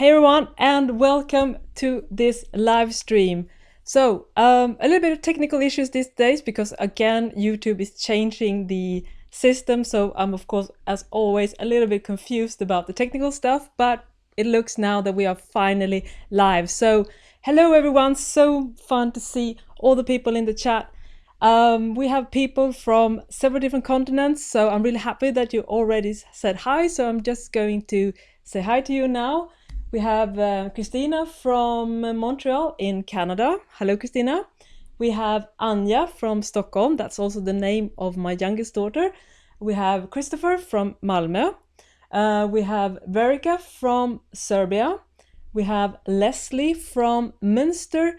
Hey everyone, and welcome to this live stream. So, a little bit of technical issues these days because again, YouTube is changing the system. So I'm of course, as always, a little bit confused about the technical stuff, but it looks now that we are finally live. So hello everyone, so fun to see all the people in the chat. We have people from several different continents, so I'm really happy that you already said hi. So I'm just going to say hi to you now. We have Christina from Montreal in Canada. Hello, Christina. We have Anja from Stockholm. That's also the name of my youngest daughter. We have Christopher from Malmö. We have Verica from Serbia. We have Leslie from Münster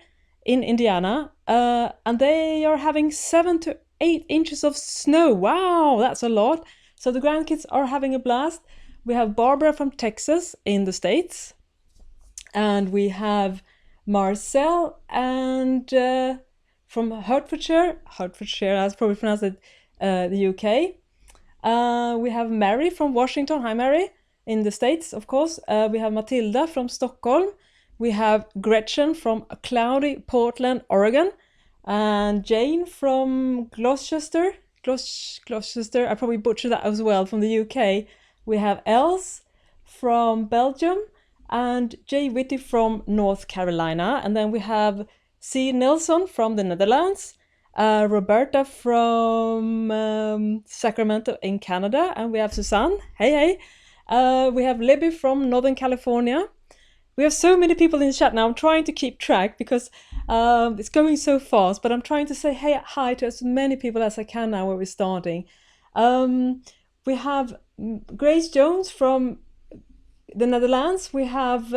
in Indiana. And they are having 7 to 8 inches of snow. Wow, that's a lot. So the grandkids are having a blast. We have Barbara from Texas in the States. And we have Marcel and from Hertfordshire, as probably pronounced it, the UK. We have Mary from Washington. Hi, Mary, in the States, of course. We have Matilda from Stockholm. We have Gretchen from cloudy Portland, Oregon. And Jane from Gloucester. Gloucester, I probably butchered that as well, from the UK. We have Els from Belgium. And Jay Whitty from North Carolina. And then we have C. Nelson from the Netherlands, Roberta from Sacramento in Canada, and we have Suzanne. Hey. We have Libby from Northern California. We have so many people in the chat now. I'm trying to keep track because it's going so fast, but I'm trying to say hi to as many people as I can now when we're starting. We have Grace Jones from the Netherlands. We have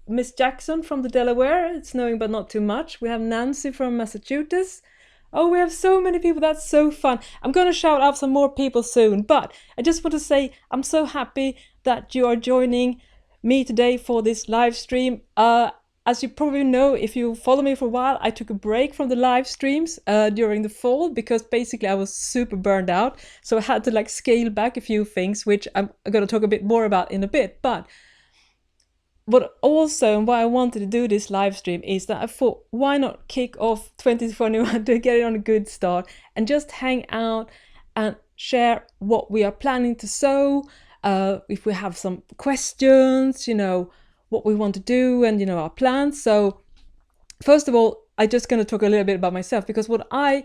Miss Jackson from the Delaware. It's snowing but not too much. We have Nancy from Massachusetts. Oh, we have so many people. That's so fun. I'm going to shout out some more people soon, but I just want to say I'm so happy that you are joining me today for this live stream. As you probably know, if you follow me for a while, I took a break from the live streams during the fall because basically I was super burned out. So I had to scale back a few things, which I'm going to talk a bit more about in a bit. But what also, and why I wanted to do this live stream is that I thought, why not kick off 2021 to get it on a good start and just hang out and share what we are planning to sew. If we have some questions, what we want to do and our plans. So first of all, I'm just going to talk a little bit about myself, because what I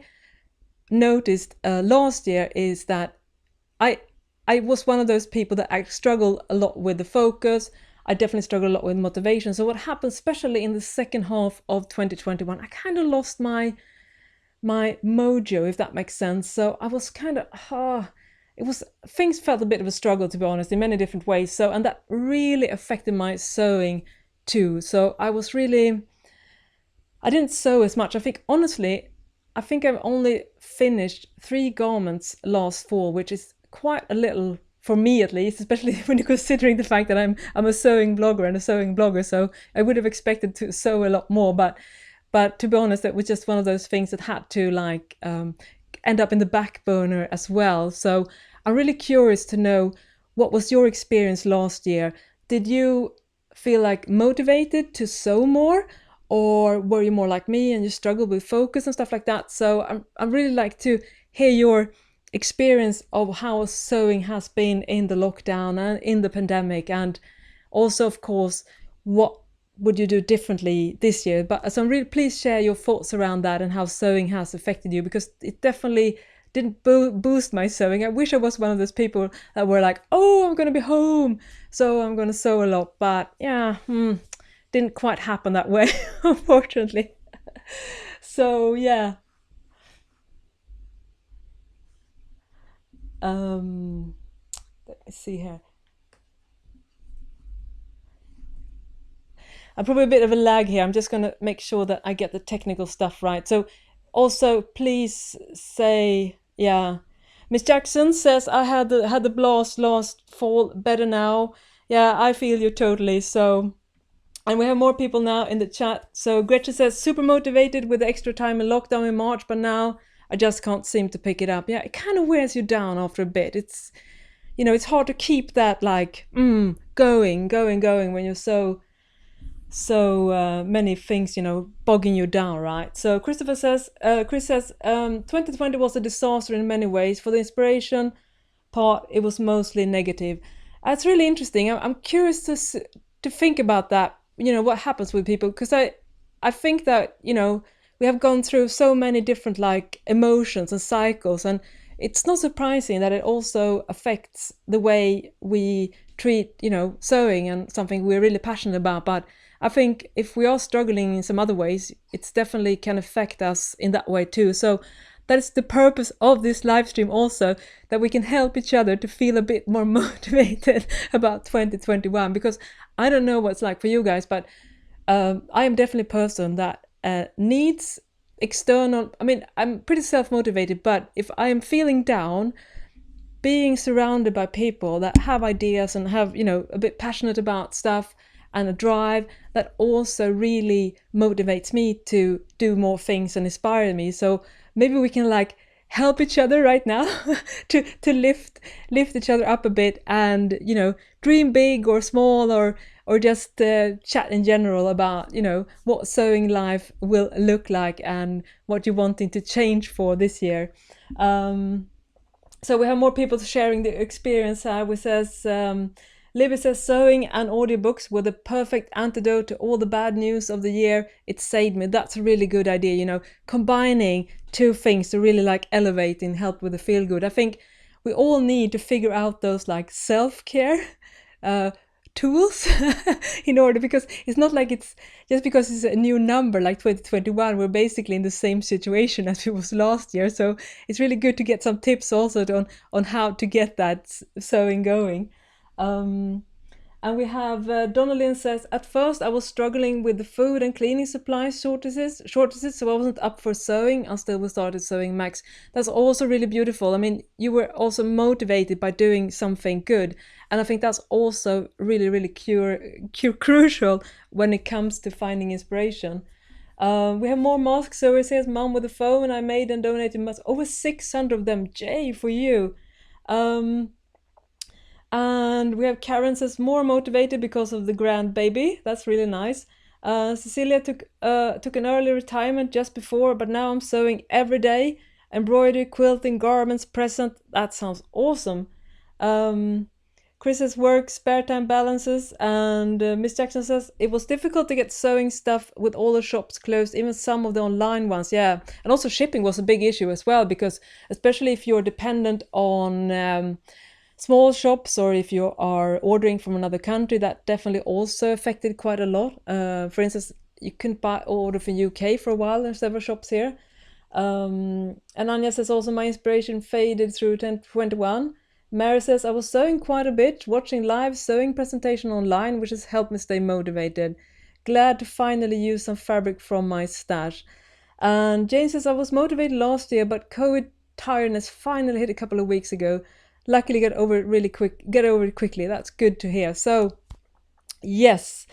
noticed last year is that I was one of those people that I struggled a lot with the focus. I definitely struggled a lot with motivation. So what happened, especially in the second half of 2021, I kind of lost my mojo, if that makes sense. So I was kind of things felt a bit of a struggle, to be honest, in many different ways. So, and that really affected my sewing too. So I didn't sew as much. Honestly, I think I've only finished 3 garments last fall, which is quite a little for me, at least, especially when you're considering the fact that I'm a sewing blogger and a sewing blogger. So I would have expected to sew a lot more, but to be honest, it was just one of those things that had to end up in the back burner as well. So I'm really curious to know, what was your experience last year? Did you feel motivated to sew more, or were you more like me and you struggled with focus and stuff like that? So I really like to hear your experience of how sewing has been in the lockdown and in the pandemic, and also, of course, what would you do differently this year? But so please share your thoughts around that and how sewing has affected you, because it definitely didn't boost my sewing. I wish I was one of those people that were like, oh, I'm going to be home, so I'm going to sew a lot. But yeah, didn't quite happen that way, unfortunately. So yeah. Let me see here. I'm probably a bit of a lag here. I'm just going to make sure that I get the technical stuff right. So also, please say, yeah. Miss Jackson says, I had the blast last fall, better now. Yeah, I feel you totally. So, and we have more people now in the chat. So Gretchen says, super motivated with the extra time in lockdown in March, but now I just can't seem to pick it up. Yeah, it kind of wears you down after a bit. It's, it's hard to keep that going when you're so many things, bogging you down, right? So Christopher says, Chris says, 2020 was a disaster in many ways. For the inspiration part, it was mostly negative. That's really interesting. I'm curious to think about that. What happens with people, because I think that we have gone through so many different like emotions and cycles, and it's not surprising that it also affects the way we treat sewing and something we're really passionate about. But I think if we are struggling in some other ways, it's definitely can affect us in that way too. So that is the purpose of this live stream also, that we can help each other to feel a bit more motivated about 2021. Because I don't know what's like for you guys, but I am definitely a person that needs external. I mean, I'm pretty self-motivated, but if I am feeling down, being surrounded by people that have ideas and have, a bit passionate about stuff and a drive, that also really motivates me to do more things and inspire me. So maybe we can like help each other right now to lift each other up a bit, and dream big or small, or just chat in general about what sewing life will look like and what you're wanting to change for this year. So we have more people sharing the experience. We says Libby says, sewing and audiobooks were the perfect antidote to all the bad news of the year. It saved me. That's a really good idea, combining two things to really like elevate and help with the feel good. I think we all need to figure out those like self-care tools in order, because it's not like it's just because it's a new number like 2021, we're basically in the same situation as it was last year. So it's really good to get some tips also on how to get that sewing going. And we have Donnelly says, at first I was struggling with the food and cleaning supplies shortages, so I wasn't up for sewing until we started Sewing Max. That's also really beautiful. I mean, you were also motivated by doing something good, and I think that's also really, really crucial when it comes to finding inspiration. We have more masks. So it says, Mom with a phone, I made and donated over 600 of them. Jay, for you. And we have Karen says, more motivated because of the grandbaby. That's really nice. Cecilia took an early retirement just before, but now I'm sewing every day. Embroidery, quilting, garments, present. That sounds awesome. Chris says, work, spare time balances. And Miss Jackson says, it was difficult to get sewing stuff with all the shops closed, even some of the online ones. Yeah. And also shipping was a big issue as well, because especially if you're dependent on small shops, or if you are ordering from another country, that definitely also affected quite a lot. For instance, you couldn't order from UK for a while. There's several shops here. And Anya says also, my inspiration faded through 2021. Mary says, I was sewing quite a bit, watching live sewing presentation online, which has helped me stay motivated. Glad to finally use some fabric from my stash. And Jane says, I was motivated last year, but COVID tiredness finally hit a couple of weeks ago. Luckily get over it quickly. That's good to hear. So yes,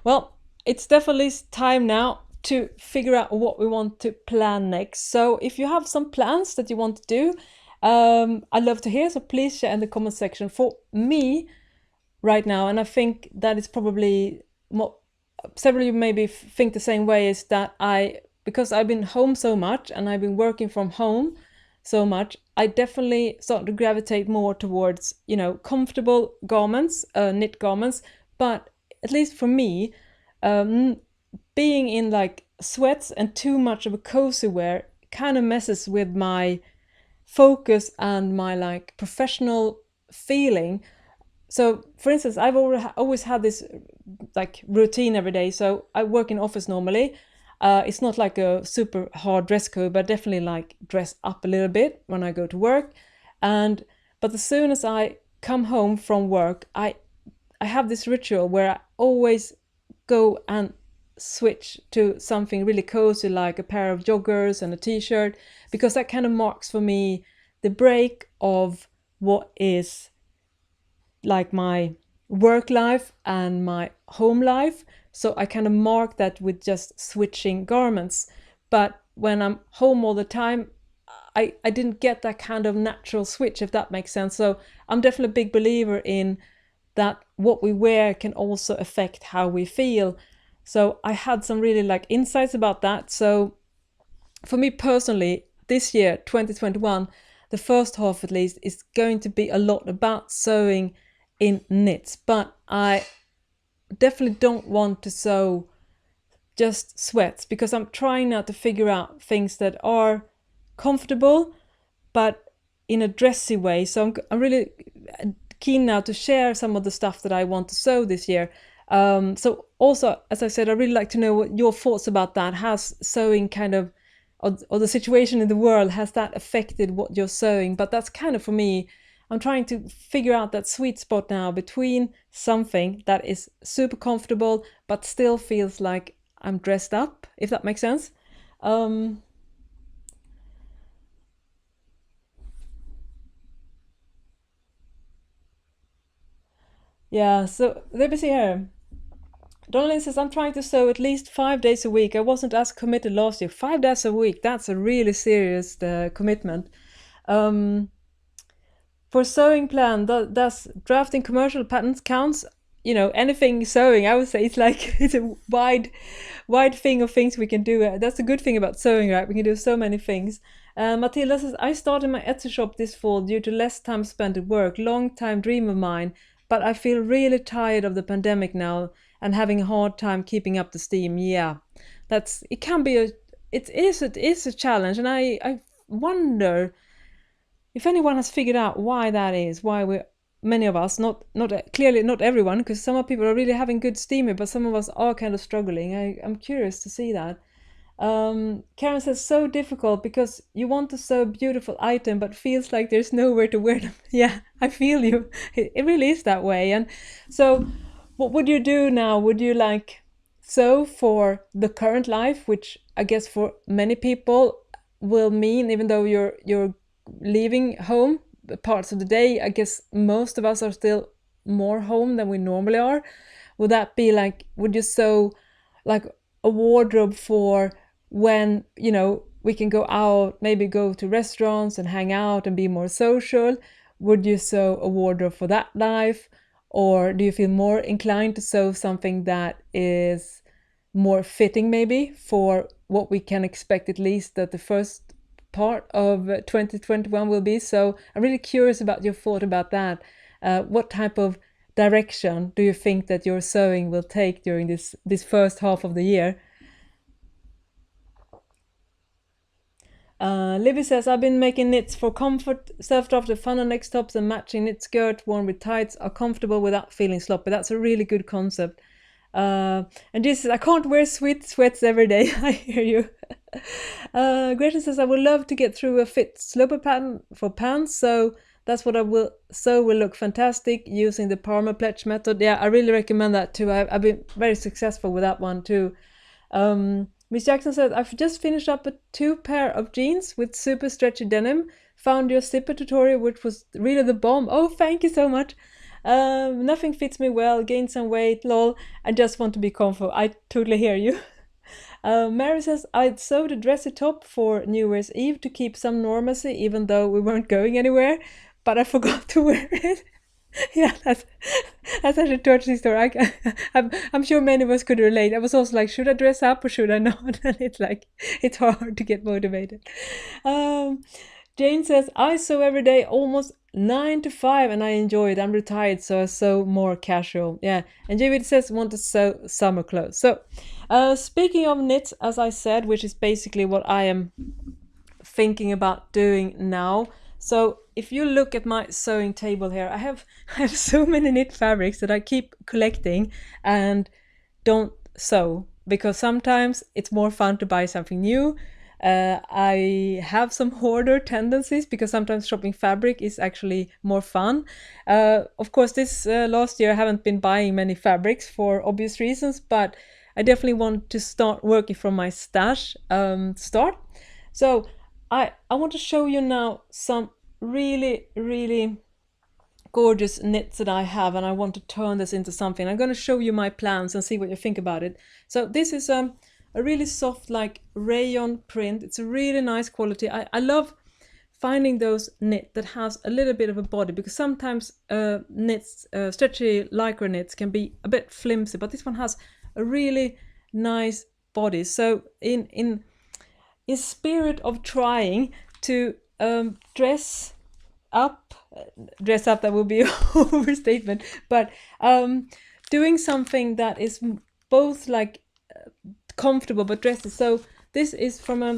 well, it's definitely time now to figure out what we want to plan next. So if you have some plans that you want to do, I'd love to hear, so please share in the comment section. For me right now, and I think that is probably more, several of you maybe think the same way, is that because I've been home so much and I've been working from home so much, I definitely start to gravitate more towards, comfortable garments, knit garments. But at least for me, being in like sweats and too much of a cozy wear kind of messes with my focus and my like professional feeling. So for instance, I've always had this like routine every day. So I work in office normally. It's not like a super hard dress code, but definitely like dress up a little bit when I go to work. But as soon as I come home from work, I have this ritual where I always go and switch to something really cozy, like a pair of joggers and a t-shirt, because that kind of marks for me the break of what is like my work life and my home life. So I kind of mark that with just switching garments. But when I'm home all the time, I didn't get that kind of natural switch, if that makes sense. So I'm definitely a big believer in that what we wear can also affect how we feel. So I had some really like insights about that. So for me personally, this year, 2021, the first half at least, is going to be a lot about sewing in knits. But I definitely don't want to sew just sweats, because I'm trying now to figure out things that are comfortable but in a dressy way. So I'm really keen now to share some of the stuff that I want to sew this year. So also, as I said, I really like to know what your thoughts about that. Has sewing kind of, or the situation in the world, has that affected what you're sewing? But that's kind of, for me, I'm trying to figure out that sweet spot now between something that is super comfortable but still feels like I'm dressed up, if that makes sense. Yeah, so let me see here. Donalyn says, I'm trying to sew at least 5 days a week. I wasn't as committed last year. 5 days a week, that's a really serious commitment. For sewing plan, does drafting commercial patterns counts? You know, anything sewing, I would say it's like, it's a wide thing of things we can do. That's the good thing about sewing, right? We can do so many things. Matilda says, I started my Etsy shop this fall due to less time spent at work. Long time dream of mine, but I feel really tired of the pandemic now and having a hard time keeping up the steam. Yeah, it can be it is a challenge, and I wonder if anyone has figured out why that is, why many of us, not clearly not everyone, because some of people are really having good steam here, but some of us are kind of struggling. I'm curious to see that. Karen says, so difficult because you want to sew a beautiful item but feels like there's nowhere to wear them. Yeah, I feel you. It really is that way. And so what would you do now? Would you like sew for the current life, which I guess for many people will mean, even though you're leaving home parts of the day, I guess most of us are still more home than we normally are. Would that be like, would you sew like a wardrobe for when, you know, we can go out, maybe go to restaurants and hang out and be more social? Would you sew a wardrobe for that life? Or do you feel more inclined to sew something that is more fitting maybe for what we can expect, at least that the first part of 2021 will be? So I'm really curious about your thought about that. What type of direction do you think that your sewing will take during this first half of the year? Libby says, I've been making knits for comfort, self-drafted funnel neck tops and matching knit skirt worn with tights are comfortable without feeling sloppy. That's a really good concept. And this says, I can't wear sweats every day. I hear you. Greta says, I would love to get through a fit sloper pattern for pants, so that's what I will sew. Will look fantastic using the Parma Pledge method. Yeah, I really recommend that too. I've been very successful with that one too. Miss Jackson said, I've just finished up a 2 pair of jeans with super stretchy denim. Found your zipper tutorial, which was really the bomb. Oh, thank you so much. Nothing fits me well, gained some weight, lol. I just want to be comfortable. I totally hear you. Mary says, I'd sewed a dressy top for New Year's Eve to keep some normalcy, even though we weren't going anywhere, but I forgot to wear it. Yeah, that's actually a touching story. I'm sure many of us could relate. I was also like, should I dress up or should I not? And it's like, it's hard to get motivated. Jane says, I sew every day, almost 9 to 5, and I enjoy it. I'm retired, so I sew more casual. Yeah, and David says, want to sew summer clothes. So, speaking of knits, as I said, which is basically what I am thinking about doing now. So if you look at my sewing table here, I have so many knit fabrics that I keep collecting and don't sew, because sometimes it's more fun to buy something new. I have some hoarder tendencies because sometimes shopping fabric is actually more fun. Of course, this last year I haven't been buying many fabrics for obvious reasons, but I definitely want to start working from my stash start. So I want to show you now some really, really gorgeous knits that I have, and I want to turn this into something. I'm going to show you my plans and see what you think about it. So this is a really soft, like rayon print. It's a really nice quality. I love finding those knit that has a little bit of a body, because sometimes knits, stretchy lycra knits can be a bit flimsy, but this one has a really nice body. So in spirit of trying to dress up, that will be an overstatement, but doing something that is both like comfortable but dressy. So this is from a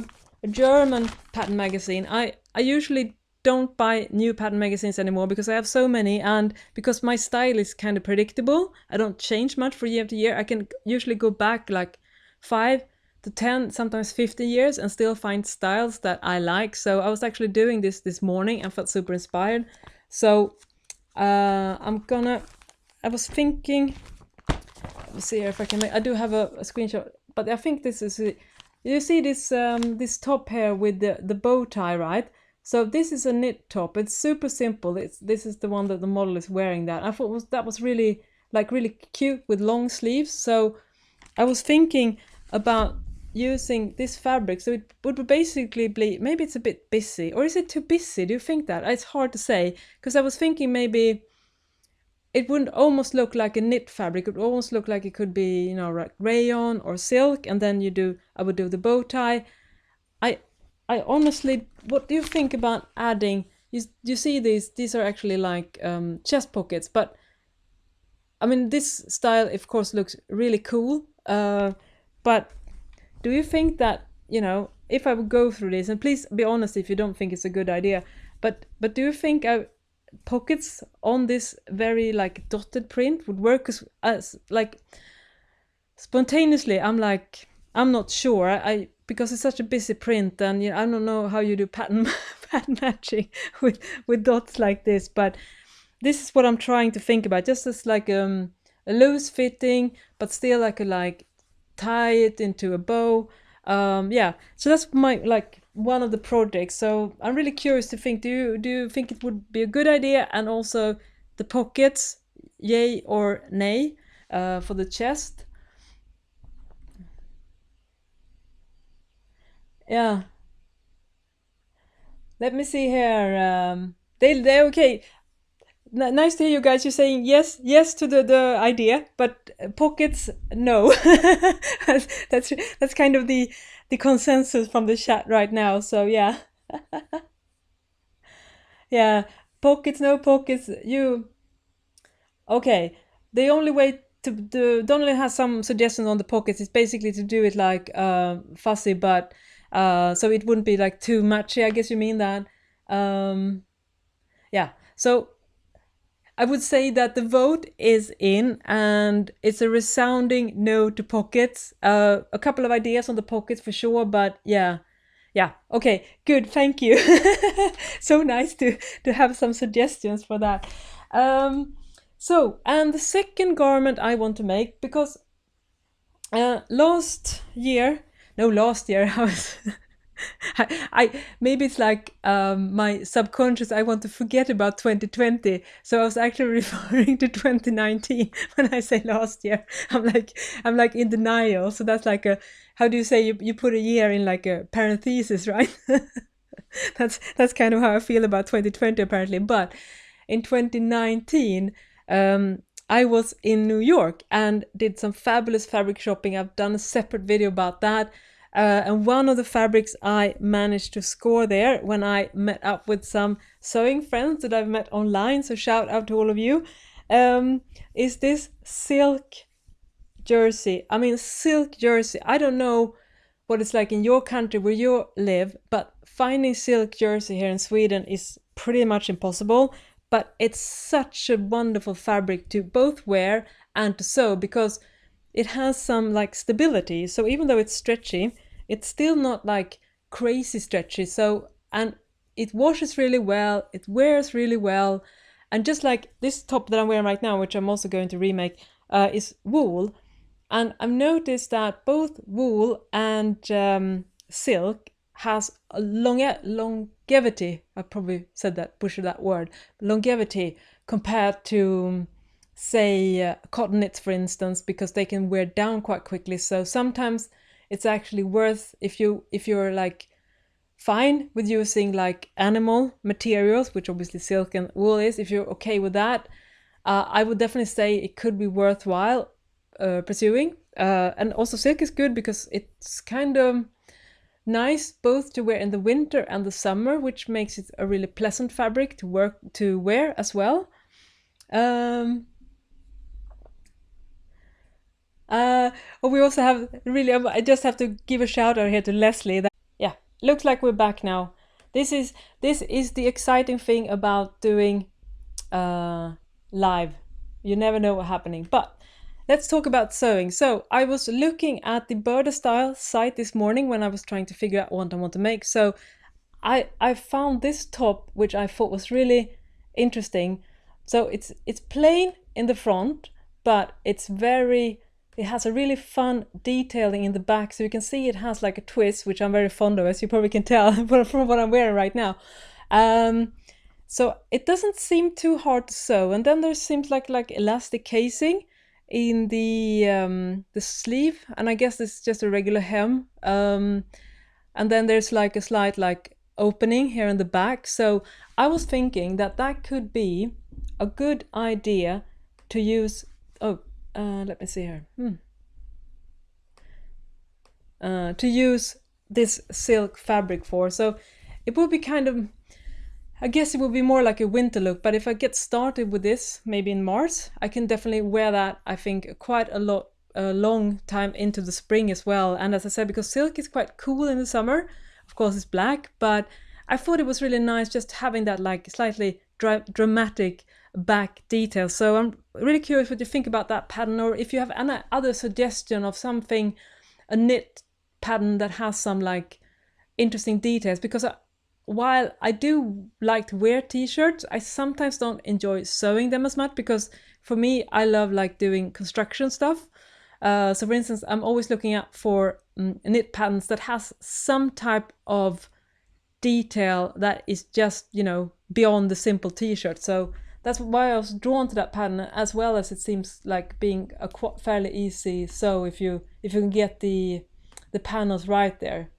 German pattern magazine. I usually don't buy new pattern magazines anymore because I have so many, and because my style is kind of predictable. I don't change much from year to year. I can usually go back like 5 to 10, sometimes 15 years and still find styles that I like. So I was actually doing this morning and felt super inspired. So I was thinking, let's see here if I can make, I do have a screenshot, but I think this is, you see this this top here with the bow tie, right? So this is a knit top. It's super simple. This is the one that the model is wearing. That I thought that was really cute with long sleeves. So I was thinking about using this fabric. So it would basically be, maybe it's a bit busy, or is it too busy? Do you think that? It's hard to say, because I was thinking maybe it wouldn't almost look like a knit fabric. It would almost look like it could be, you know, like rayon or silk, and then I would do the bow tie. I honestly, what do you think about adding, you see these are actually like chest pockets, but I mean, this style of course looks really cool, but do you think that, you know, if I would go through this, and please be honest if you don't think it's a good idea, but do you think pockets on this very like dotted print would work? As like spontaneously I'm not sure, because it's such a busy print, and you know, I don't know how you do pattern matching with dots like this, but this is what I'm trying to think about, just as like a loose fitting, but still like tie it into a bow. Yeah, so that's my one of the projects. So I'm really curious to think, do you think it would be a good idea? And also the pockets, yay or nay, for the chest? Yeah, let me see here. They okay. Nice to hear you guys. You're saying yes to the idea, but pockets no. that's kind of the consensus from the chat right now. So yeah, yeah, pockets, no pockets. You okay? The only way to do, Donnelly has some suggestions on the pockets. Is basically to do it like fussy, but so it wouldn't be like too matchy. I guess you mean that. Yeah. So I would say that the vote is in, and it's a resounding no to pockets. A couple of ideas on the pockets for sure, but yeah. Okay, good. Thank you. So nice to have some suggestions for that. So, and the second garment I want to make, because last year I was I maybe it's like my subconscious, I want to forget about 2020, so I was actually referring to 2019 when I say last year. I'm like in denial. So that's like a, how do you say, you put a year in like a parenthesis, right? That's kind of how I feel about 2020 apparently. But in 2019 I was in New York and did some fabulous fabric shopping. I've done a separate video about that. And one of the fabrics I managed to score there, when I met up with some sewing friends that I've met online, so shout out to all of you, is this silk jersey. I mean, silk jersey. I don't know what it's like in your country where you live, but finding silk jersey here in Sweden is pretty much impossible. But it's such a wonderful fabric to both wear and to sew, because it has some like stability. So even though it's stretchy, it's still not like crazy stretchy. So, and it washes really well, it wears really well. And just like this top that I'm wearing right now, which I'm also going to remake, is wool. And I've noticed that both wool and silk has a longevity. I probably said that, butchered that word, longevity, compared to say cotton knits, for instance, because they can wear down quite quickly. So sometimes it's actually worth, if you're like fine with using like animal materials, which obviously silk and wool is. If you're okay with that, I would definitely say it could be worthwhile pursuing. And also silk is good because it's kind of nice both to wear in the winter and the summer, which makes it a really pleasant fabric to wear as well. We also have really, I just have to give a shout out here to Leslie. Yeah, looks like we're back now. This is the exciting thing about doing live. You never know what's happening. But let's talk about sewing. So I was looking at the Burda Style site this morning when I was trying to figure out what I want to make. So I found this top, which I thought was really interesting. So it's plain in the front, but it has a really fun detailing in the back. So you can see it has like a twist, which I'm very fond of, as you probably can tell from what I'm wearing right now. So it doesn't seem too hard to sew. And then there seems like elastic casing in the sleeve. And I guess it's just a regular hem. And then there's like a slight like opening here in the back. So I was thinking that could be a good idea to use. Let me see here. To use this silk fabric for. So it will be kind of, I guess it will be more like a winter look, but if I get started with this maybe in March, I can definitely wear that, I think, quite a long time into the spring as well. And as I said, because silk is quite cool in the summer, of course it's black, but I thought it was really nice just having that like slightly dramatic back detail. So I'm really curious what you think about that pattern, or if you have any other suggestion of something, a knit pattern that has some like interesting details. Because while I do like to wear t-shirts, I sometimes don't enjoy sewing them as much, because for me, I love like doing construction stuff. So for instance, I'm always looking out for knit patterns that has some type of detail that is just, you know, beyond the simple t-shirt. So that's why I was drawn to that pattern, as well as it seems like being a fairly easy sew if you can get the panels right there.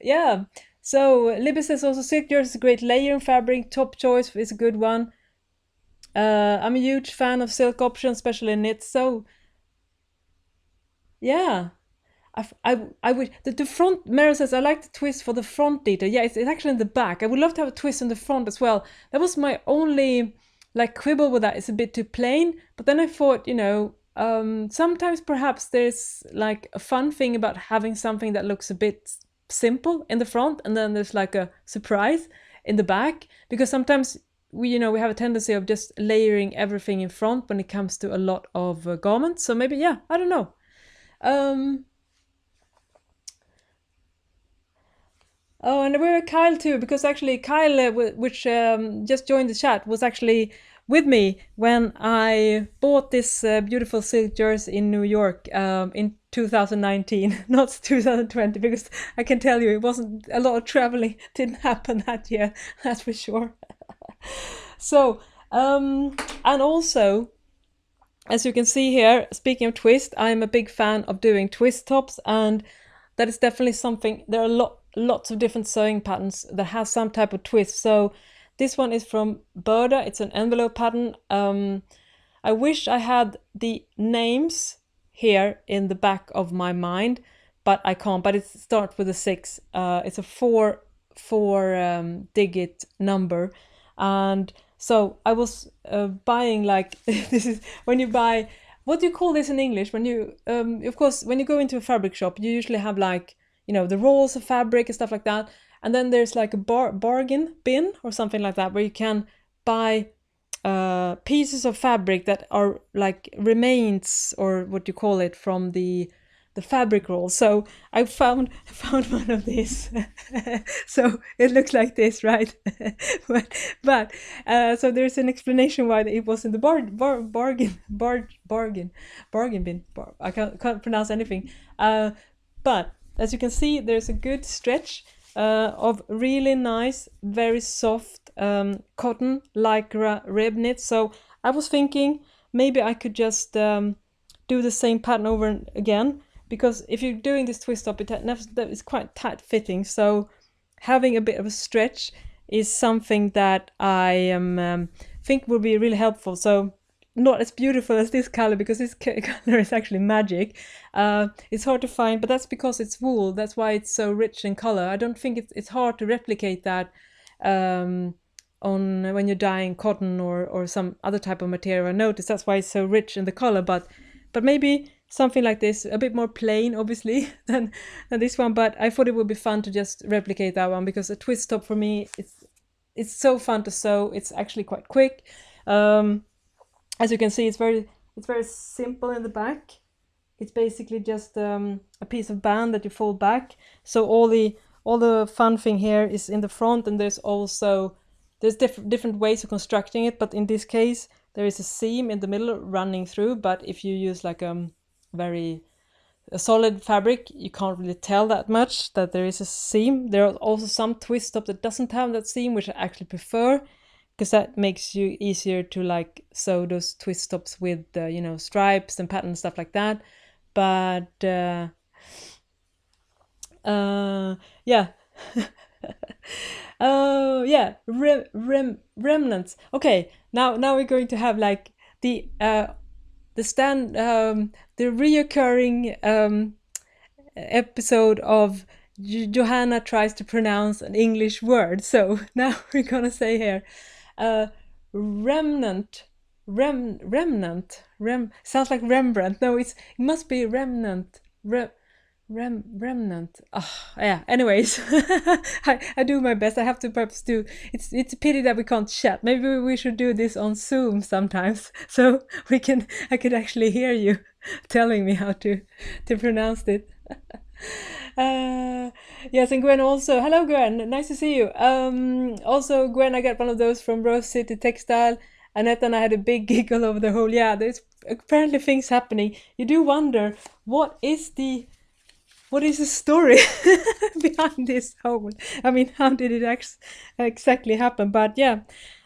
Yeah. So Libby says also silk jersey is a great layering fabric. Top choice is a good one. I'm a huge fan of silk options, especially in knit. So yeah. I would, the front, Mary says, I like the twist for the front detail. Yeah, it's actually in the back. I would love to have a twist in the front as well. That was my only like quibble with that. It's a bit too plain. But then I thought, you know, sometimes perhaps there's like a fun thing about having something that looks a bit simple in the front, and then there's like a surprise in the back. Because sometimes we have a tendency of just layering everything in front when it comes to a lot of garments. So maybe, yeah, I don't know. Oh, and we're Kyle too, because actually Kyle, which just joined the chat, was actually with me when I bought this beautiful silk jersey in New York in 2019, not 2020, because I can tell you it wasn't a lot of traveling, didn't happen that year, that's for sure. So, and also, as you can see here, speaking of twist, I'm a big fan of doing twist tops, and that is definitely something. There are lots of different sewing patterns that has some type of twist. So this one is from Burda. It's an envelope pattern. I wish I had the names here in the back of my mind, but I can't. But it starts with a 6. It's a 4 digit number, and so I was buying like this is when you buy. What do you call this in English? When you, of course, when you go into a fabric shop, you usually have like, the rolls of fabric and stuff like that. And then there's like a bargain bin or something like that, where you can buy pieces of fabric that are like remains, or what you call it, from the fabric roll. So I found one of these. So it looks like this, right? but so there's an explanation why it was in the bargain bin. I can't pronounce anything. But as you can see, there's a good stretch of really nice, very soft cotton lycra rib knit. So I was thinking maybe I could just do the same pattern over and again, because if you're doing this twist up, it's quite tight fitting, so having a bit of a stretch is something that I think will be really helpful. So not as beautiful as this color, because this color is actually magic. It's hard to find, but that's because it's wool. That's why it's so rich in color. I don't think it's hard to replicate that on when you're dyeing cotton or some other type of material. I noticed that's why it's so rich in the color, but maybe something like this, a bit more plain, obviously, than this one. But I thought it would be fun to just replicate that one, because a twist top for me, it's so fun to sew. It's actually quite quick. As you can see, it's very simple in the back. It's basically just a piece of band that you fold back. So all the fun thing here is in the front, and there's different ways of constructing it. But in this case, there is a seam in the middle running through. But if you use like a solid fabric, you can't really tell that much that there is a seam. There are also some twist top that doesn't have that seam, which I actually prefer, because that makes you easier to like sew those twist tops with stripes and patterns, stuff like that. But yeah. Oh yeah, remnants. Okay, now we're going to have like the reoccurring episode of Johanna tries to pronounce an English word. So now we're gonna say here, remnant. Sounds like Rembrandt. No, it must be remnant. Remnant. Oh, yeah. Anyways, I do my best. I have to perhaps do. It's a pity that we can't chat. Maybe we should do this on Zoom sometimes, so I could actually hear you telling me how to pronounce it. Yes, and Gwen also. Hello, Gwen. Nice to see you. Also, Gwen, I got one of those from Rose City Textile. Annette and I had a big giggle over the whole. Yeah, there's apparently things happening. You do wonder what is the story behind this whole. I mean, how did it exactly happen? But yeah,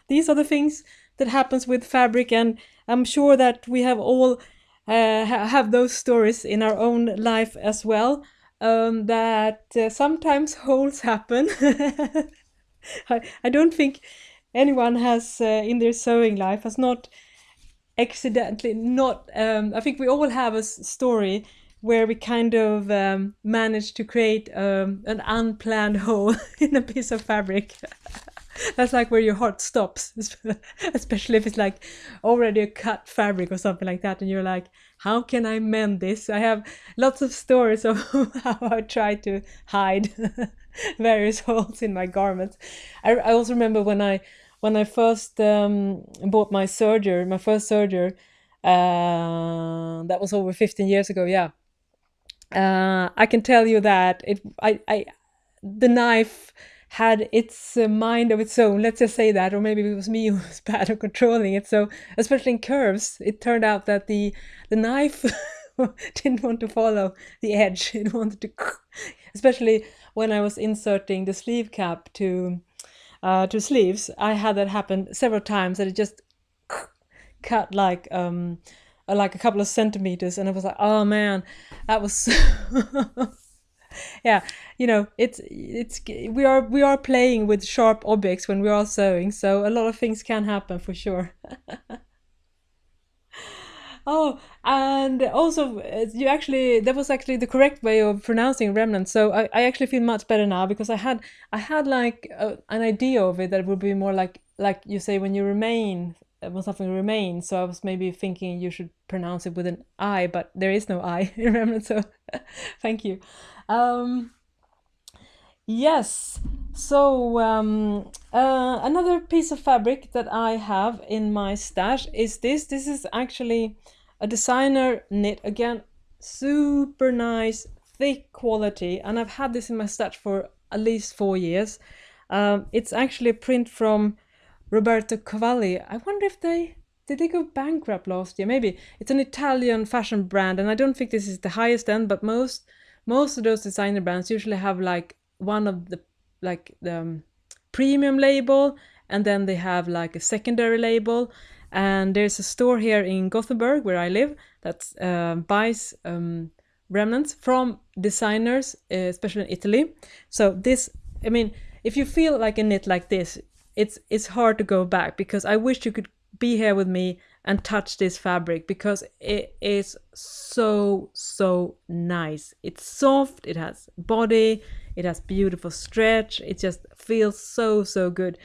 these are the things that happens with fabric, and I'm sure that we have all have those stories in our own life as well. That sometimes holes happen. I don't think anyone has in their sewing life has not accidentally not. I think we all have a story where we kind of managed to create an unplanned hole in a piece of fabric. That's like where your heart stops, especially if it's like already a cut fabric or something like that, and you're like, how can I mend this? I have lots of stories of how I try to hide various holes in my garments. I also remember when I first bought my first serger, that was over 15 years ago, yeah. I can tell you that the knife had its mind of its own, let's just say that, or maybe it was me who was bad at controlling it. So especially in curves, it turned out that the knife didn't want to follow the edge. It wanted to, especially when I was inserting the sleeve cap to sleeves. I had that happen several times, that it just cut like a couple of centimeters, and I was like, oh man, that was yeah, we are playing with sharp objects when we are sewing, so a lot of things can happen for sure. Oh, and also that was actually the correct way of pronouncing remnant. So I actually feel much better now, because I had like an idea of it that it would be more like you say when you remain, when something remains. So I was maybe thinking you should pronounce it with an I, but there is no I in remnant. So thank you. Yes. So another piece of fabric that I have in my stash is this. This is actually a designer knit, again, super nice, thick quality, and I've had this in my stash for at least 4 years. It's actually a print from Roberto Cavalli. I wonder if did they go bankrupt last year? Maybe. It's an Italian fashion brand, and I don't think this is the highest end, but most of those designer brands usually have like one of the premium label, and then they have like a secondary label. And there's a store here in Gothenburg where I live that buys remnants from designers, especially in Italy. So this, I mean, if you feel like a knit like this, it's hard to go back, because I wish you could be here with me and touch this fabric, because it is so nice. It's soft, it has body, it has beautiful stretch, it just feels so good.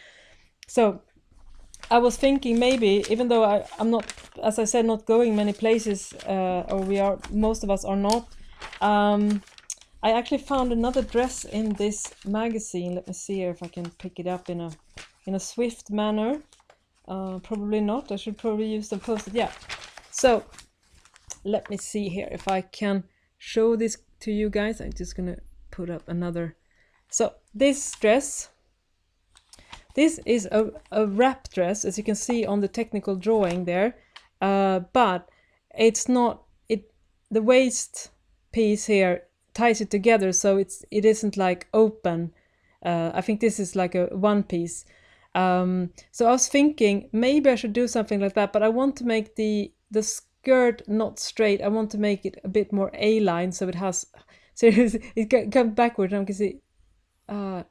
So I was thinking, maybe, even though I'm not, as I said, not going many places, or most of us are not, I actually found another dress in this magazine. Let me see here if I can pick it up in a swift manner. Probably not. I should probably use the post-it. Yeah. So let me see here if I can show this to you guys. I'm just gonna put up another. So this dress, this is a wrap dress, as you can see on the technical drawing there, but it's not. The waist piece here ties it together, so it isn't like open. I think this is like a one piece. So I was thinking maybe I should do something like that, but I want to make the skirt not straight. I want to make it a bit more A-line, so it has, so it comes backwards. I can see,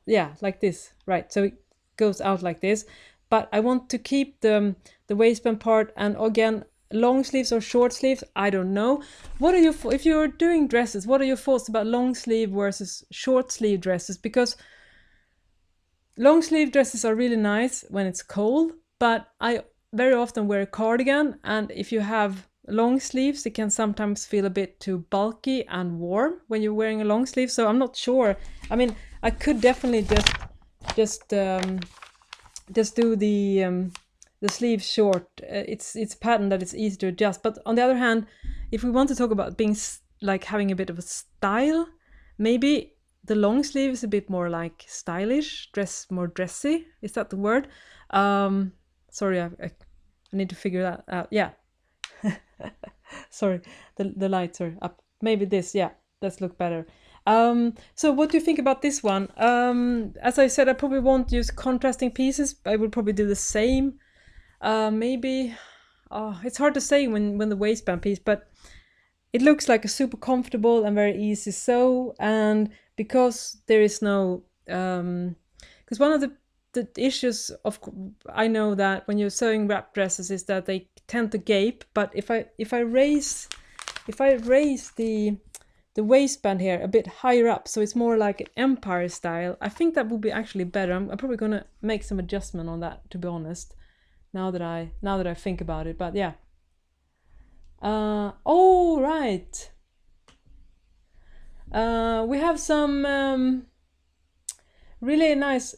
yeah, like this, right? So it goes out like this, but I want to keep the waistband part. And again, long sleeves or short sleeves, I don't know. What are if you're doing dresses, what are your thoughts about long sleeve versus short sleeve dresses? Because long sleeve dresses are really nice when it's cold, but I very often wear a cardigan, and if you have long sleeves, it can sometimes feel a bit too bulky and warm when you're wearing a long sleeve. So I'm not sure. I mean, I could definitely just do the sleeves short. It's a pattern that it's easy to adjust. But on the other hand, if we want to talk about being like having a bit of a style, maybe the long sleeve is a bit more like stylish, more dressy. Is that the word? Sorry, I need to figure that out. Yeah. Sorry, the lights are up. Maybe this, yeah, let's look better. So what do you think about this one? As I said, I probably won't use contrasting pieces. I will probably do the same. Maybe, it's hard to say when the waistband piece, but it looks like a super comfortable and very easy sew. And because there is no, because one of the issues I know that when you're sewing wrap dresses is that they tend to gape. But if I raise the waistband here a bit higher up, so it's more like an empire style, I think that would be actually better. I'm probably gonna make some adjustment on that, to be honest, now that I think about it. But yeah. Oh right. We have some really nice.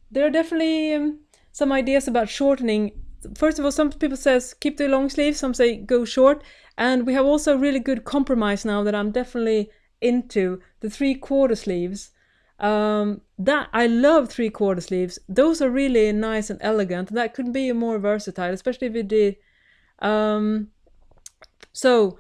There are definitely some ideas about shortening. First of all, some people says keep the long sleeves, some say go short, and we have also really good compromise now that I'm definitely into, the 3/4 sleeves. That I love 3/4 sleeves. Those are really nice and elegant. That could be more versatile, especially if you did. So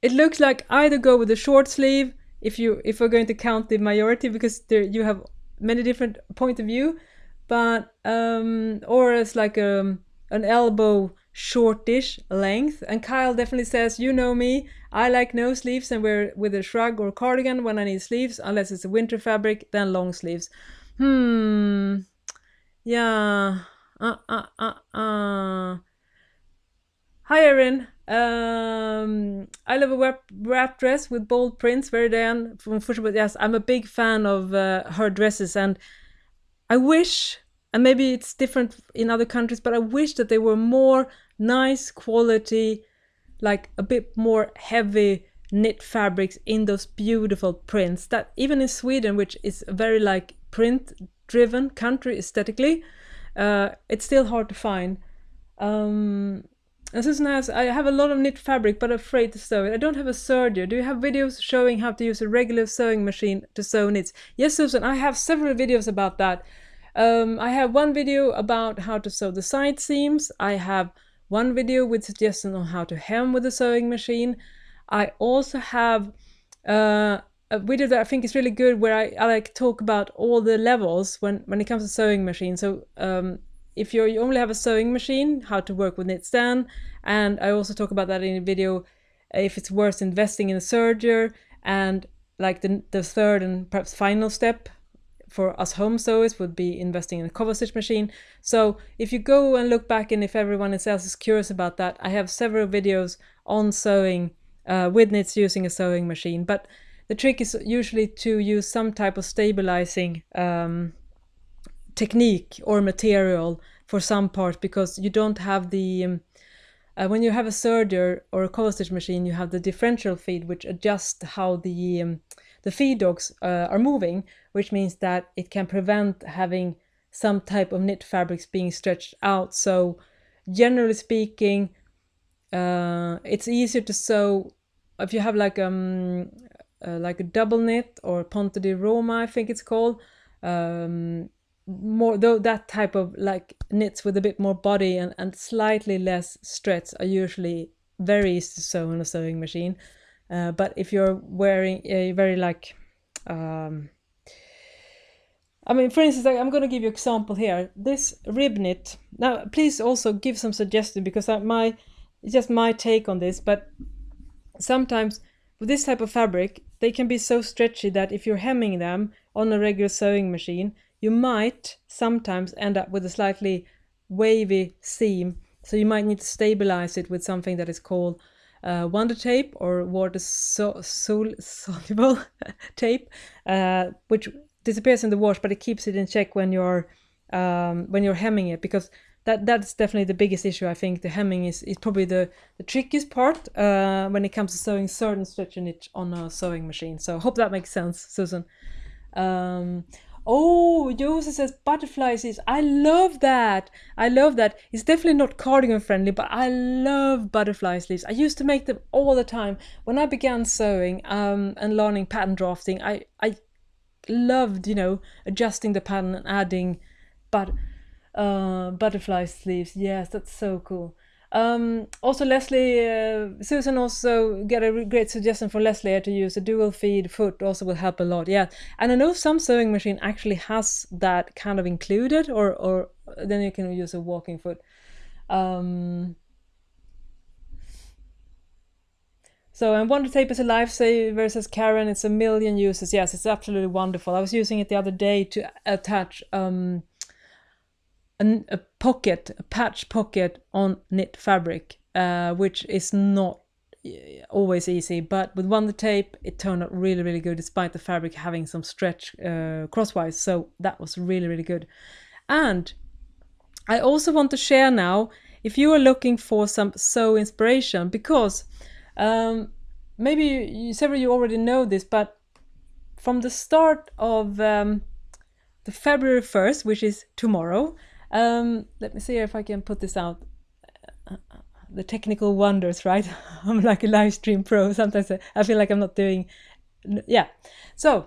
it looks like either go with the short sleeve if we're going to count the majority, because there you have many different point of view, but or as like an elbow shortish length. And Kyle definitely says, you know me, I like no sleeves and wear with a shrug or cardigan when I need sleeves, unless it's a winter fabric, then long sleeves. Yeah. Hi Erin. I love a wrap dress with bold prints. Very Dan from Fushibut. Yes, I'm a big fan of her dresses, and I wish, and maybe it's different in other countries, but I wish that they were more nice quality, like a bit more heavy knit fabrics in those beautiful prints. That even in Sweden, which is a very like print driven country aesthetically, it's still hard to find. And Susan asks, I have a lot of knit fabric but afraid to sew it. I don't have a serger. Do you have videos showing how to use a regular sewing machine to sew knits? Yes, Susan, I have several videos about that. I have one video about how to sew the side seams. I have one video with suggestions on how to hem with a sewing machine. I also have a video that I think is really good where I like talk about all the levels when it comes to sewing machine. So if you only have a sewing machine, how to work with knit stand. And I also talk about that in a video, if it's worth investing in a serger, and like the third and perhaps final step for us home sewers would be investing in a cover stitch machine. So if you go and look back, and if everyone else is curious about that, I have several videos on sewing with knits using a sewing machine. But the trick is usually to use some type of stabilizing technique or material for some parts, because you don't have the when you have a serger or a cover stitch machine, you have the differential feed, which adjusts how the feed dogs are moving, which means that it can prevent having some type of knit fabrics being stretched out. So generally speaking, it's easier to sew if you have like a double knit or ponte di Roma, I think it's called. More though, that type of like knits with a bit more body and slightly less stretch are usually very easy to sew on a sewing machine. But if you're wearing a very like I mean, for instance, I'm going to give you an example here. This rib knit. Now, please also give some suggestions, because it's just my take on this. But sometimes with this type of fabric, they can be so stretchy that if you're hemming them on a regular sewing machine, you might sometimes end up with a slightly wavy seam. So you might need to stabilize it with something that is called Wonder tape or water soluble tape, which disappears in the wash, but it keeps it in check when you're hemming it, because that's definitely the biggest issue. I think the hemming is probably the trickiest part when it comes to sewing certain stretch knit on a sewing machine. So I hope that makes sense, Susan. Oh, Jose says butterfly sleeves. I love that. It's definitely not cardigan friendly, but I love butterfly sleeves. I used to make them all the time. When I began sewing and learning pattern drafting, I loved, adjusting the pattern and adding butterfly sleeves. Yes, that's so cool. Also, Leslie, Susan also got a great suggestion for Leslie to use a dual feed foot. Also will help a lot. Yeah, and I know some sewing machine actually has that kind of included, or then you can use a walking foot. So, and Wonder Tape is a lifesaver, says Karen. It's a million uses. Yes, it's absolutely wonderful. I was using it the other day to attach a patch pocket on knit fabric, which is not always easy. But with Wonder Tape, it turned out really, really good, despite the fabric having some stretch crosswise. So that was really, really good. And I also want to share now, if you are looking for some sew inspiration, because maybe several of you already know this, but from the start of the February 1st, which is tomorrow, let me see if I can put this out. The technical wonders, right? I'm like a live stream pro. Sometimes I feel like I'm not doing. Yeah. So,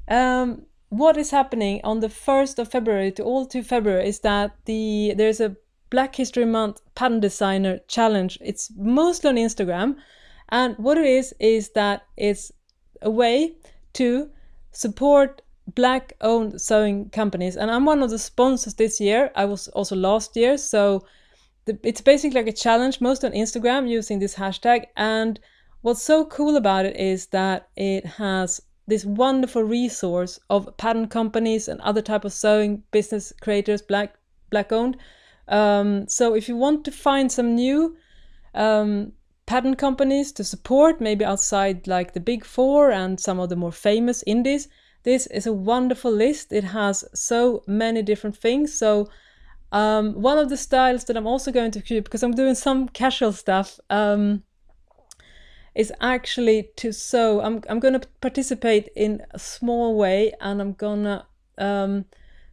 what is happening on the 1st of February to February is that there's a Black History Month Pattern Designer Challenge. It's mostly on Instagram. And what it is that it's a way to support Black-owned sewing companies. And I'm one of the sponsors this year. I was also last year. So it's basically like a challenge, most on Instagram, using this hashtag. And what's so cool about it is that it has this wonderful resource of pattern companies and other type of sewing business creators, Black-owned. So if you want to find some new pattern companies to support, maybe outside like the big four and some of the more famous indies, this is a wonderful list. It has so many different things. So one of the styles that I'm also going to create, because I'm doing some casual stuff, is actually to sew. I'm going to participate in a small way, and I'm gonna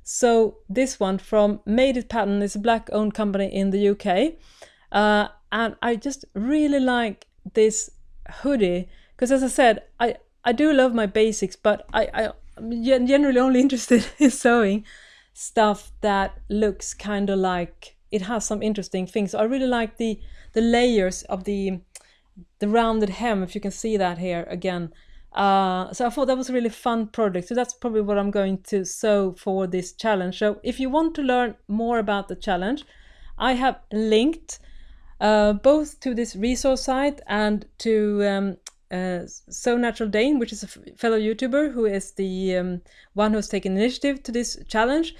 sew this one from Made It Pattern. It's a Black-owned company in the UK, and I just really like this hoodie, because as I said, I do love my basics, but I'm generally only interested in sewing stuff that looks kind of like it has some interesting things. So I really like the layers of the rounded hem, if you can see that here again. So I thought that was a really fun project. So that's probably what I'm going to sew for this challenge. So if you want to learn more about the challenge, I have linked both to this resource site and to So Natural Dane, which is a fellow YouTuber who is the one who's taken initiative to this challenge.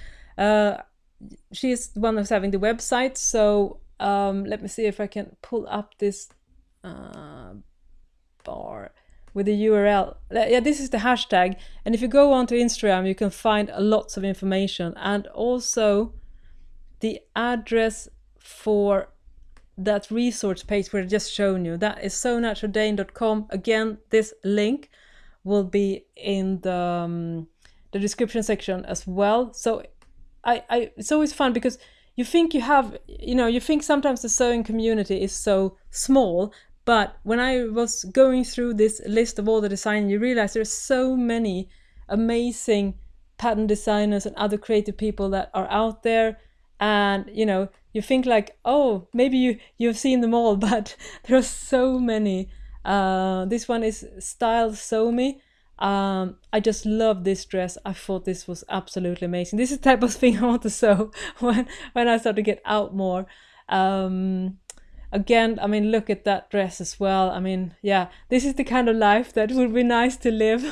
She is the one who's having the website. So let me see if I can pull up this bar with the URL. Yeah, this is the hashtag. And if you go onto Instagram, you can find lots of information, and also the address for that resource page where I just shown you. That is sonaturaldane.com. Again, this link will be in the description section as well. So it's always fun because you think you think sometimes the sewing community is so small, but when I was going through this list of all the designs, you realize there's so many amazing pattern designers and other creative people that are out there. And you think like, oh, maybe you've seen them all, but there are so many. This one is Style Sew Me. I just love this dress. I thought this was absolutely amazing. This is the type of thing I want to sew when I start to get out more. Again, I mean, look at that dress as well. I mean, yeah, this is the kind of life that would be nice to live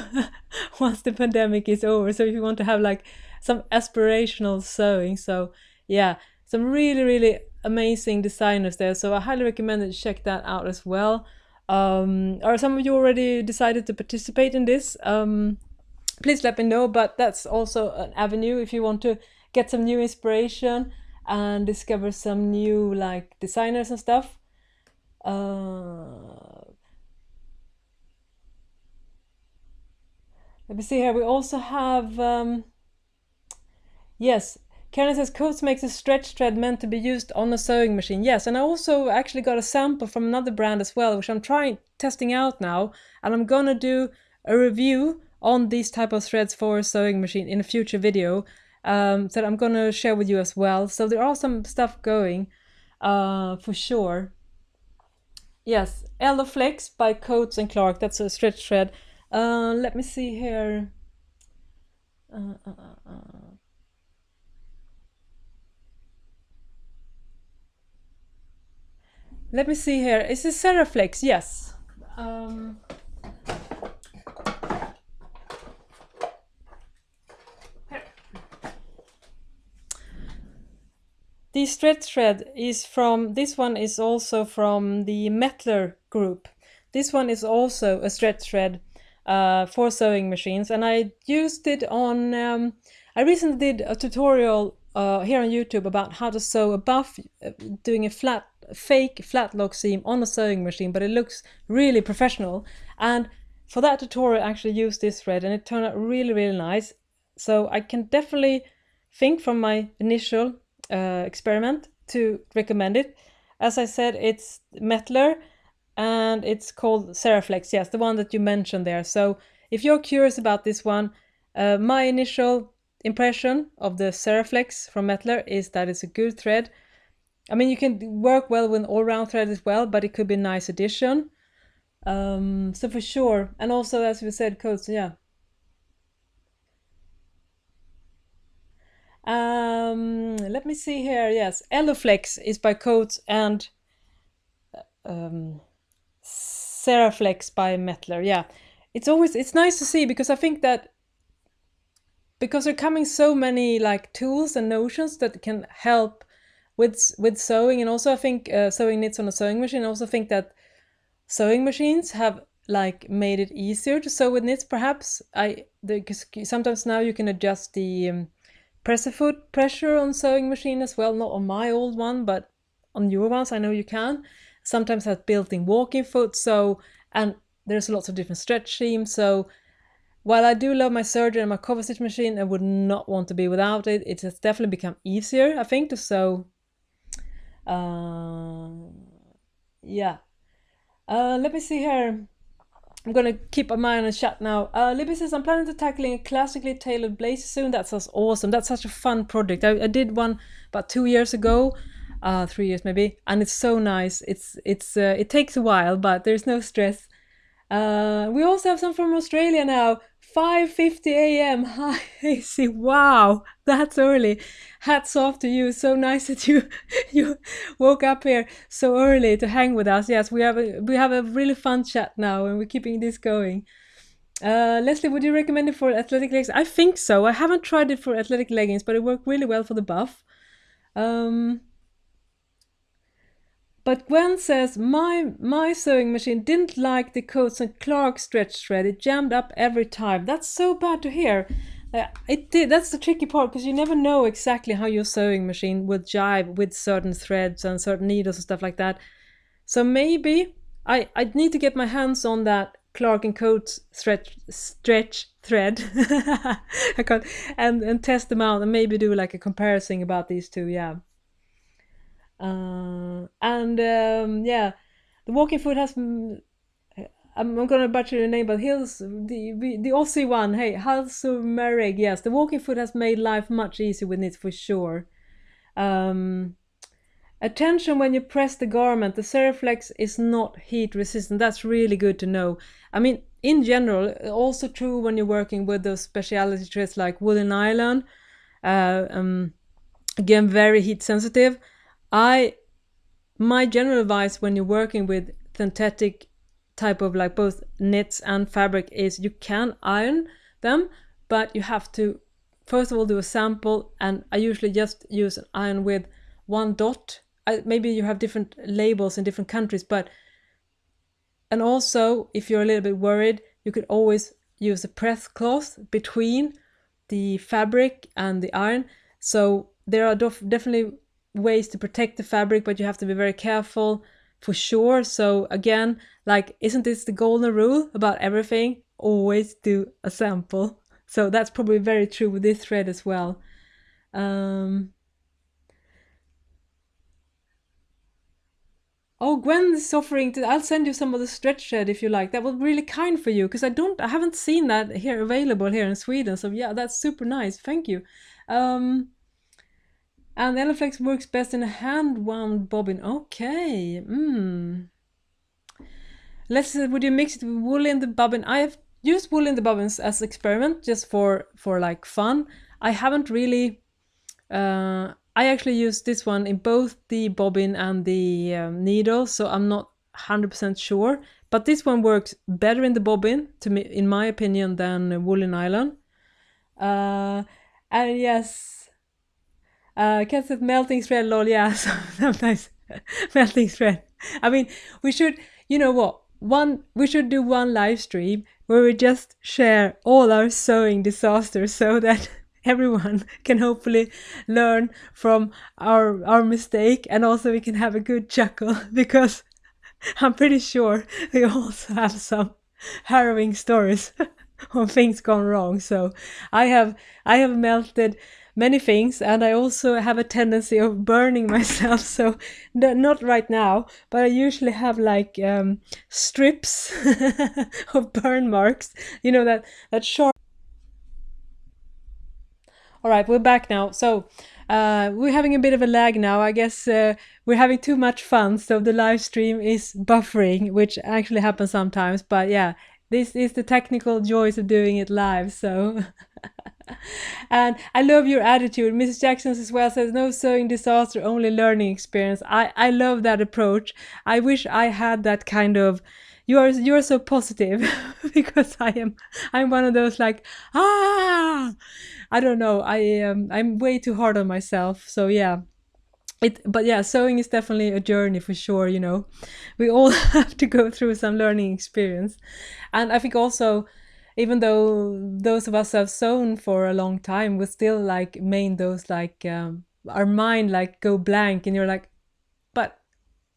once the pandemic is over. So if you want to have like some aspirational sewing, so yeah, some really, really amazing designers there. So I highly recommend that you check that out as well. Are some of you already decided to participate in this? Please let me know, but that's also an avenue if you want to get some new inspiration and discover some new like designers and stuff. Let me see here. We also have yes, Karen says coats makes a stretch thread meant to be used on a sewing machine. Yes, and I also actually got a sample from another brand as well, which I'm testing out now, and I'm gonna do a review on these type of threads for a sewing machine in a future video. That I'm gonna share with you as well. So there are some stuff going, for sure. Yes, Eloflex by Coates and Clark. That's a stretch thread. Let me see here. Let me see here. Is this Seraflex? Yes. The stretch thread is from, this one is also from the Mettler group. This one is also a stretch thread for sewing machines, and I used it on, I recently did a tutorial here on YouTube about how to sew a buff, doing a fake flat lock seam on a sewing machine, but it looks really professional. And for that tutorial I actually used this thread, and it turned out really, really nice. So I can definitely think from my initial experiment to recommend it. As I said, it's Mettler and it's called Seraflex. Yes, the one that you mentioned there. So if you're curious about this one, my initial impression of the Seraflex from Mettler is that it's a good thread. I mean, you can work well with an all-round thread as well, but it could be a nice addition. So for sure. And also, as we said, coats, yeah. Let me see here. Yes, Eloflex is by Coates and Seraflex by Mettler. Yeah, it's nice to see, because I think that because there are coming so many like tools and notions that can help with sewing, and also I think sewing knits on a sewing machine. I also think that sewing machines have like made it easier to sew with knits. Perhaps because sometimes now you can adjust the presser foot pressure on sewing machine as well, not on my old one, but on your ones I know you can. Sometimes has built-in walking foot, so, and there's lots of different stretch seams. So while I do love my serger and my cover stitch machine, I would not want to be without it. It has definitely become easier, I think, to sew. Yeah. Let me see here. I'm gonna keep my eye on the chat now. Libby says, I'm planning to tackling a classically tailored blazer soon. That sounds awesome. That's such a fun project. I did one about 2 years ago, 3 years maybe, and it's so nice. It takes a while, but there's no stress. We also have some from Australia now. 5:50 a.m. Hi, Hazy. Wow, that's early. Hats off to you. So nice that you you woke up here so early to hang with us. Yes, we have a really fun chat now, and we're keeping this going. Leslie, would you recommend it for athletic leggings? I think so. I haven't tried it for athletic leggings, but it worked really well for the buff. But Gwen says, my sewing machine didn't like the Coats and Clark stretch thread. It jammed up every time. That's so bad to hear. It did. That's the tricky part, because you never know exactly how your sewing machine will jive with certain threads and certain needles and stuff like that. So maybe I'd need to get my hands on that Clark and Coats stretch thread I can't, and test them out and maybe do like a comparison about these two. Yeah. Yeah, the walking foot has. I'm gonna butcher your name, but Hills, the Aussie one. Hey, Halsumereg. Yes, the walking foot has made life much easier with it for sure. Attention when you press the garment. The Seriflex is not heat resistant. That's really good to know. I mean, in general, also true when you're working with those specialty threads like woolen nylon. Again, very heat sensitive. My general advice when you're working with synthetic type of like both knits and fabric is you can iron them, but you have to first of all do a sample, and I usually just use an iron with one dot. Maybe you have different labels in different countries, and also if you're a little bit worried, you could always use a press cloth between the fabric and the iron. So there are definitely ways to protect the fabric, but you have to be very careful for sure. So again, like, isn't this the golden rule about everything? Always do a sample. So that's probably very true with this thread as well. Oh, Gwen's offering to. I'll send you some of the stretch thread if you like. That was really kind for you, because I haven't seen that here available here in Sweden. So yeah, that's super nice. Thank you. And Eleflex works best in a hand-wound bobbin. Okay. Would you mix it with wool in the bobbin? I have used wool in the bobbins as experiment, just for like fun. I haven't really. I actually use this one in both the bobbin and the needle, so I'm not 100% sure. But this one works better in the bobbin, to me, in my opinion, than woolen nylon. And yes, Ken said melting thread, lol. Yeah, sometimes melting thread. I mean, we should, you know what? We should do one live stream where we just share all our sewing disasters, so that everyone can hopefully learn from our mistake, and also we can have a good chuckle, because I'm pretty sure we also have some harrowing stories of things gone wrong. So I have melted many things, and I also have a tendency of burning myself. So not right now, but I usually have like strips of burn marks, you know, that sharp. All right, we're back now. So we're having a bit of a lag now. I guess we're having too much fun, so the live stream is buffering, which actually happens sometimes. But yeah, this is the technical joys of doing it live. So, and I love your attitude. Mrs. Jackson as well says, no sewing disaster, only learning experience. I love that approach. I wish I had that kind of. You're so positive, because I'm one of those like, I don't know. I'm way too hard on myself. So yeah. But yeah, sewing is definitely a journey for sure, you know. We all have to go through some learning experience. And I think also, even though those of us have sewn for a long time, we still like those like our mind like go blank, and you're like, but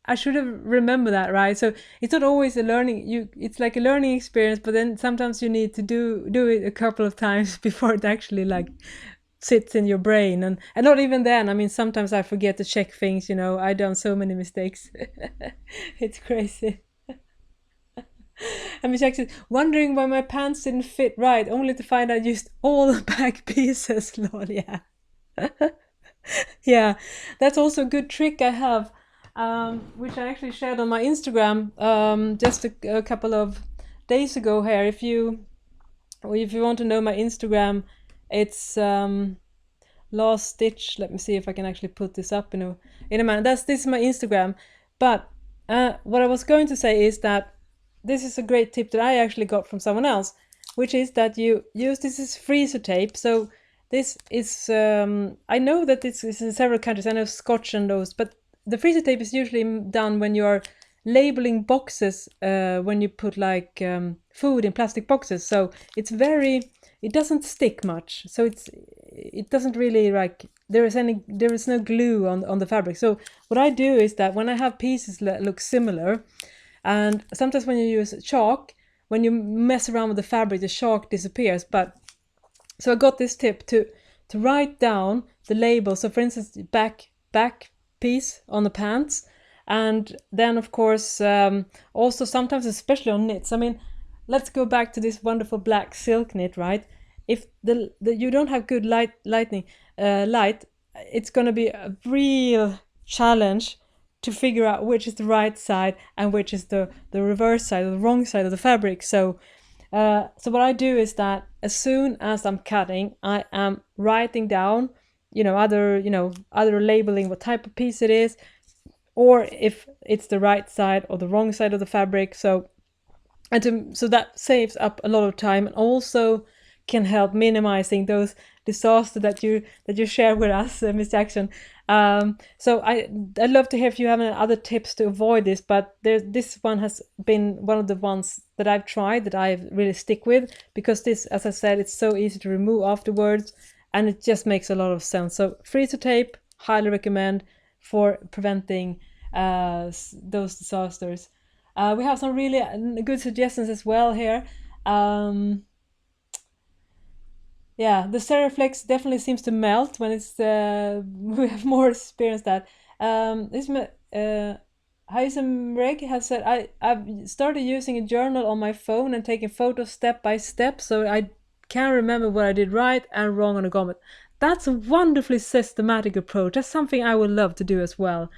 I should have remembered that, right? So it's not always a learning. It's like a learning experience, but then sometimes you need to do it a couple of times before it actually like sits in your brain. And not even then. I mean, sometimes I forget to check things. You know, I've done so many mistakes. It's crazy. And Miss Jackson, wondering why my pants didn't fit right, only to find I used all the back pieces. Lol, yeah. Yeah, that's also a good trick I have. Which I actually shared on my Instagram just a couple of days ago here. If you want to know my Instagram, it's Last Stitch. Let me see if I can actually put this up in a minute. This is my Instagram. But what I was going to say is that this is a great tip that I actually got from someone else, which is that you use this as freezer tape. So this is I know that this is in several countries. I know Scotch and those, but the freezer tape is usually done when you are labeling boxes, when you put like food in plastic boxes. So it doesn't stick much. So it doesn't really, like, there is no glue on the fabric. So what I do is that when I have pieces that look similar, and sometimes when you use chalk, when you mess around with the fabric, the chalk disappears. But so I got this tip to write down the label. So for instance, back piece on the pants, and then of course also sometimes, especially on knits. I mean, let's go back to this wonderful black silk knit, right? If you don't have good light, it's going to be a real challenge to figure out which is the right side and which is the reverse side or the wrong side of the fabric. So what I do is that as soon as I'm cutting, I am writing down, either labeling what type of piece it is, or if it's the right side or the wrong side of the fabric. So that saves up a lot of time, and also can help minimizing those disasters that you share with us, Miss Jackson. So I'd love to hear if you have any other tips to avoid this, but this one has been one of the ones that I've tried that I really stick with, because this, as I said, it's so easy to remove afterwards, and it just makes a lot of sense. So freezer tape, highly recommend for preventing those disasters. We have some really good suggestions as well here. Yeah, the Seriflex definitely seems to melt when it's we have more experience that. Heisem Reg has said, I've started using a journal on my phone and taking photos step by step, so I can remember what I did right and wrong on a garment. That's a wonderfully systematic approach. That's something I would love to do as well.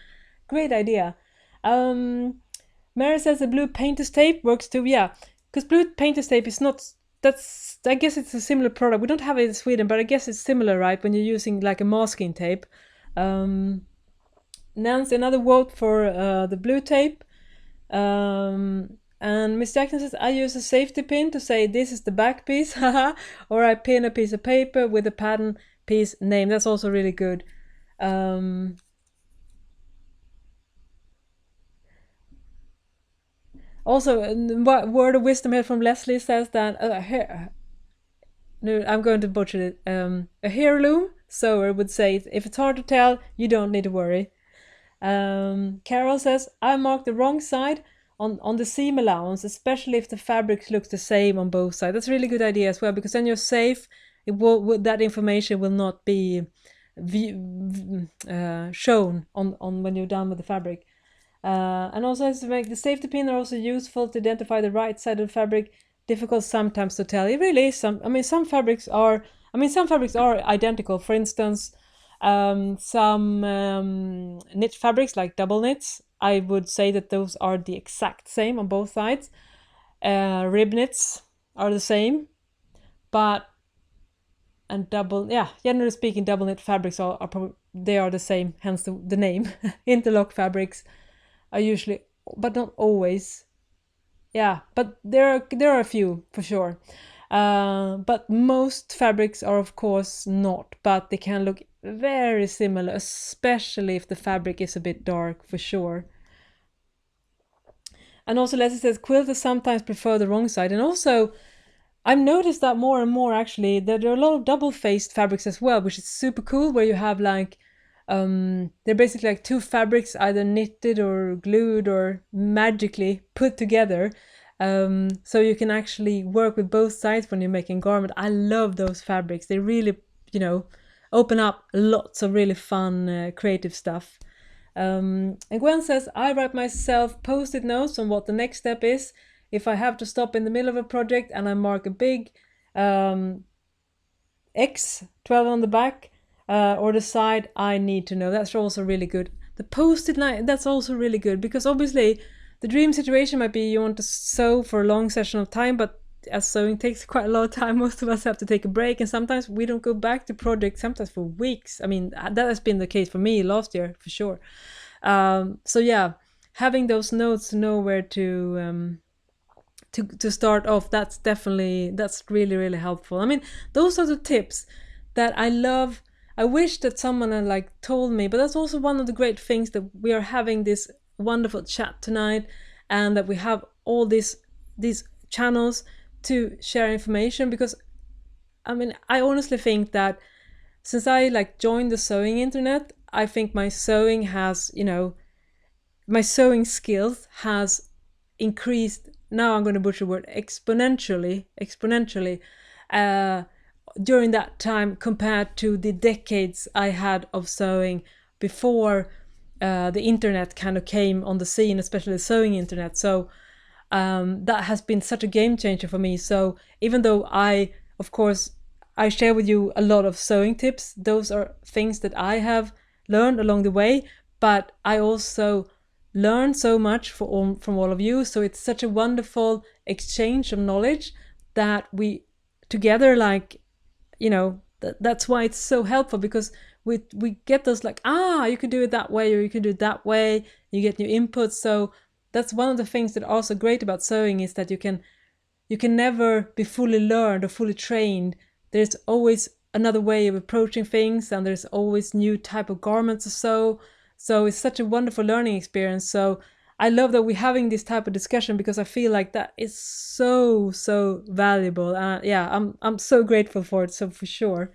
Great idea. Mary says the blue painter's tape works too. Yeah, because blue painter's tape is not, I guess it's a similar product. We don't have it in Sweden, but I guess it's similar, right? When you're using like a masking tape. Nancy, another vote for the blue tape. And Miss Jackson says, I use a safety pin to say this is the back piece, or I pin a piece of paper with a pattern piece name. That's also really good. Also, word of wisdom here from Leslie says that no, I'm going to butcher it. A heirloom sewer would say, if it's hard to tell, you don't need to worry. Carol says, I marked the wrong side on the seam allowance, especially if the fabric looks the same on both sides. That's a really good idea as well, because then you're safe. That information will not be shown on when you're done with the fabric. And also, to make the safety pin are also useful to identify the right side of the fabric. Difficult sometimes to tell. It really is. Some fabrics are identical. For instance, some knit fabrics like double knits, I would say that those are the exact same on both sides. Rib knits are the same, generally speaking, double knit fabrics are probably, they are the same, hence the name. Interlock fabrics are usually, but not always. Yeah, but there are a few for sure. But most fabrics are of course not, but they can look very similar, especially if the fabric is a bit dark, for sure. And also Leslie says quilters sometimes prefer the wrong side, and also I've noticed that more and more actually, that there are a lot of double-faced fabrics as well, which is super cool, where you have like they're basically like two fabrics either knitted or glued or magically put together. So you can actually work with both sides when you're making garment. I love those fabrics. They really, open up lots of really fun creative stuff. And Gwen says, I write myself post-it notes on what the next step is. If I have to stop in the middle of a project and I mark a big X 12 on the back, or the side, I need to know. That's also really good. The post-it note, that's also really good, because obviously the dream situation might be you want to sew for a long session of time, but as sewing takes quite a lot of time, most of us have to take a break, and sometimes we don't go back to projects, sometimes for weeks. I mean, that has been the case for me last year for sure. So yeah, having those notes to know where to start off, that's really, really helpful. I mean, those are the tips that I love. I wish that someone had like told me, but that's also one of the great things, that we are having this wonderful chat tonight, and that we have all these channels to share information. Because I mean, I honestly think that since I like joined the sewing internet, I think my sewing has, my sewing skills has increased. Now I'm going to butcher the word, exponentially during that time, compared to the decades I had of sewing before the internet kind of came on the scene, especially the sewing internet. So that has been such a game changer for me. So even though I share with you a lot of sewing tips, those are things that I have learned along the way, but I also learn so much from all of you. So it's such a wonderful exchange of knowledge that we together, like, that's why it's so helpful, because we get those like, you could do it that way, or you could do it that way. You get new inputs. So that's one of the things that are also great about sewing, is that you can never be fully learned or fully trained. There's always another way of approaching things, and there's always new type of garments to sew. So it's such a wonderful learning experience. So I love that we're having this type of discussion, because I feel like that is so valuable. I'm so grateful for it. So for sure.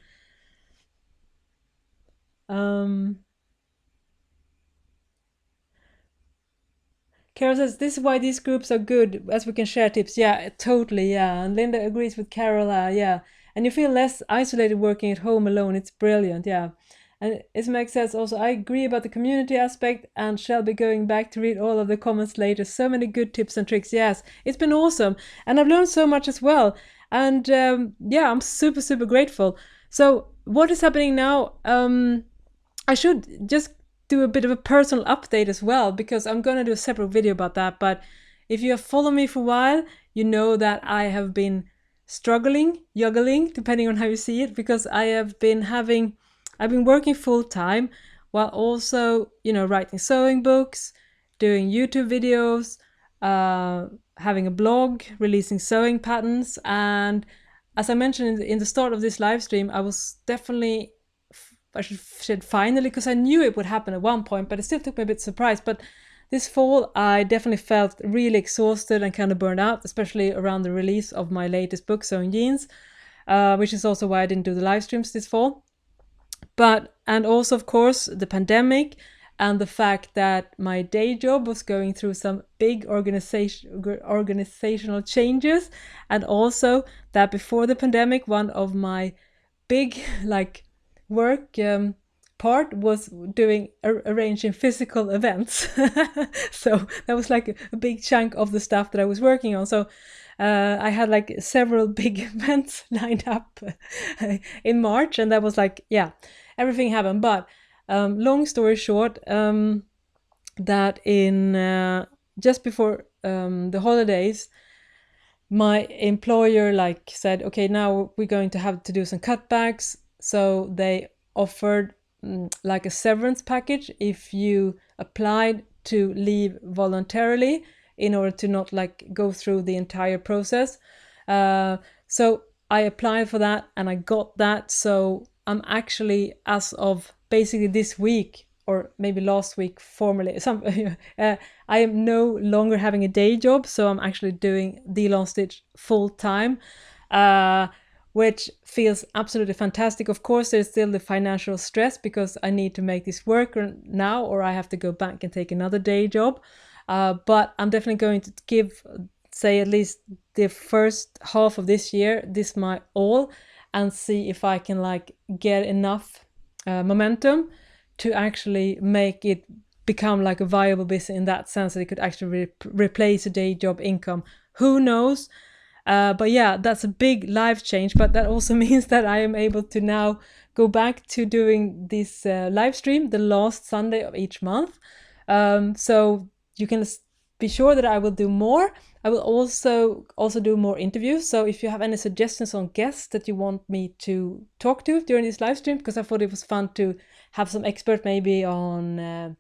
Carol says, this is why these groups are good, as we can share tips. Yeah, totally. Yeah. And Linda agrees with Carol. Yeah. And you feel less isolated working at home alone. It's brilliant. Yeah. And Ismail says also, I agree about the community aspect, and shall be going back to read all of the comments later. So many good tips and tricks. Yes, it's been awesome. And I've learned so much as well. And I'm super grateful. So what is happening now? I should just do a bit of a personal update as well, because I'm going to do a separate video about that. But if you have followed me for a while, you know that I have been juggling, depending on how you see it, because I've been working full time while also, writing sewing books, doing YouTube videos, having a blog, releasing sewing patterns. And as I mentioned in the start of this live stream, I was definitely, I should finally, because I knew it would happen at one point, but it still took me a bit surprised. But this fall, I definitely felt really exhausted and kind of burned out, especially around the release of my latest book, Sewing Jeans, which is also why I didn't do the live streams this fall. And also, of course, the pandemic, and the fact that my day job was going through some big organizational changes, and also that before the pandemic, one of my big work part was doing arranging physical events. So that was like a big chunk of the stuff that I was working on. So I had several big events lined up in March, and that was everything happened. But long story short, that in just before the holidays, my employer said, okay, now we're going to have to do some cutbacks. So they offered a severance package if you applied to leave voluntarily, in order to not go through the entire process. So I applied for that, and I got that. So I'm actually, as of basically this week, or maybe last week formally, I am no longer having a day job. So I'm actually doing the IslandStitch full time, which feels absolutely fantastic. Of course, there's still the financial stress, because I need to make this work now, or I have to go back and take another day job. But I'm definitely going to give, say, at least the first half of this year, this my all, and see if I can get enough momentum to actually make it become a viable business, in that sense that it could actually replace a day job income. Who knows? But yeah, that's a big life change. But that also means that I am able to now go back to doing this live stream the last Sunday of each month. So you can be sure that I will do more. I will also do more interviews. So if you have any suggestions on guests that you want me to talk to during this live stream, because I thought it was fun to have some expert maybe on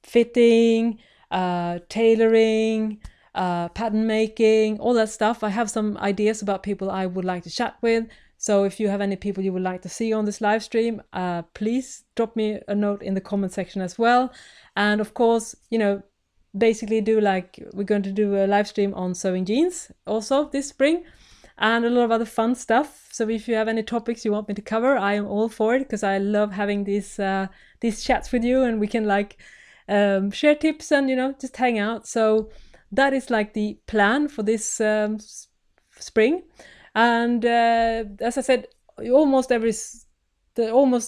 fitting, tailoring, pattern making, all that stuff. I have some ideas about people I would like to chat with. So if you have any people you would like to see on this live stream, please drop me a note in the comment section as well. And of course, you know, basically we're going to do a live stream on sewing jeans also this spring, and a lot of other fun stuff. So if you have any topics you want me to cover, I am all for it, because I love having these chats with you, and we can share tips and, you know, just hang out. So that is like the plan for this spring. And as I said, almost